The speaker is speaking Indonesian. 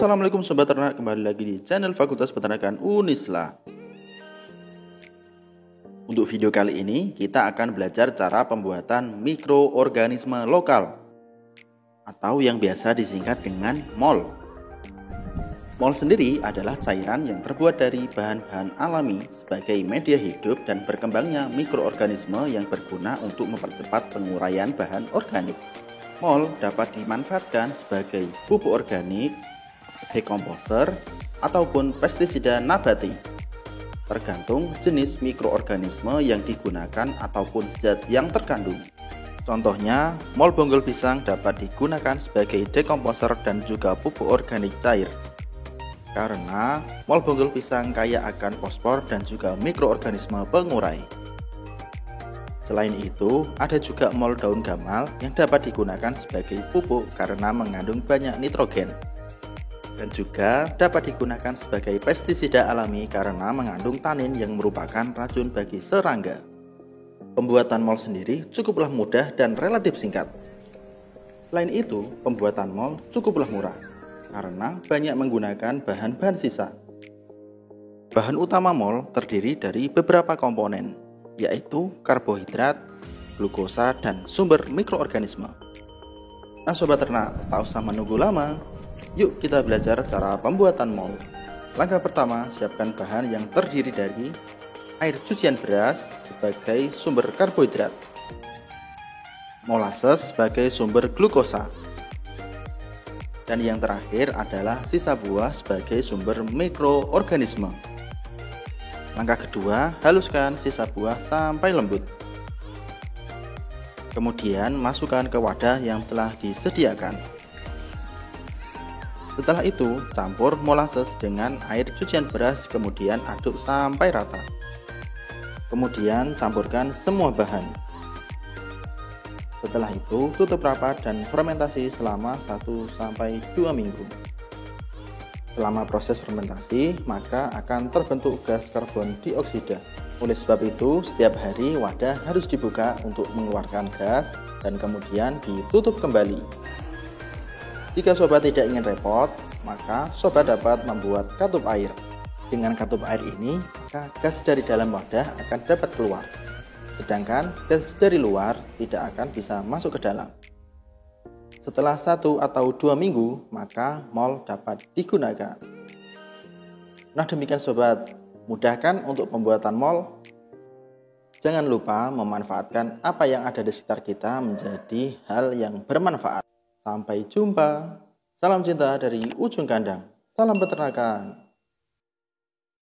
Assalamualaikum Sobat Ternak, kembali lagi di channel Fakultas Peternakan Unisla. Untuk video kali ini kita akan belajar cara pembuatan mikroorganisme lokal atau yang biasa disingkat dengan MOL. MOL sendiri adalah cairan yang terbuat dari bahan-bahan alami sebagai media hidup dan berkembangnya mikroorganisme yang berguna untuk mempercepat penguraian bahan organik. MOL dapat dimanfaatkan sebagai pupuk organik, dekomposer, ataupun pestisida nabati, tergantung jenis mikroorganisme yang digunakan ataupun zat yang terkandung. Contohnya, MOL bonggol pisang dapat digunakan sebagai dekomposer dan juga pupuk organik cair, karena MOL bonggol pisang kaya akan fosfor dan juga mikroorganisme pengurai. Selain itu, ada juga MOL daun gamal yang dapat digunakan sebagai pupuk karena mengandung banyak nitrogen, dan juga dapat digunakan sebagai pestisida alami karena mengandung tanin yang merupakan racun bagi serangga. Pembuatan MOL sendiri cukuplah mudah dan relatif singkat. Selain itu, pembuatan MOL cukuplah murah karena banyak menggunakan bahan-bahan sisa. Bahan utama MOL terdiri dari beberapa komponen, yaitu karbohidrat, glukosa, dan sumber mikroorganisme. Nah Sobat Ternak, tak usah menunggu lama, yuk kita belajar cara pembuatan MOL. Langkah pertama, siapkan bahan yang terdiri dari air cucian beras sebagai sumber karbohidrat, molasses sebagai sumber glukosa, dan yang terakhir adalah sisa buah sebagai sumber mikroorganisme. Langkah kedua, haluskan sisa buah sampai lembut. Kemudian masukkan ke wadah yang telah disediakan. Setelah itu, campur molasses dengan air cucian beras, kemudian aduk sampai rata. Kemudian campurkan semua bahan. Setelah itu, tutup rapat dan fermentasi selama 1-2 minggu. Selama proses fermentasi, maka akan terbentuk gas karbon dioksida. Oleh sebab itu, setiap hari wadah harus dibuka untuk mengeluarkan gas dan kemudian ditutup kembali. Jika sobat tidak ingin repot, maka sobat dapat membuat katup air. Dengan katup air ini, maka gas dari dalam wadah akan dapat keluar, sedangkan gas dari luar tidak akan bisa masuk ke dalam. Setelah 1 atau 2 minggu, maka MOL dapat digunakan. Nah demikian sobat, mudahkan untuk pembuatan MOL. Jangan lupa memanfaatkan apa yang ada di sekitar kita menjadi hal yang bermanfaat. Sampai jumpa. Salam cinta dari ujung kandang. Salam peternakan.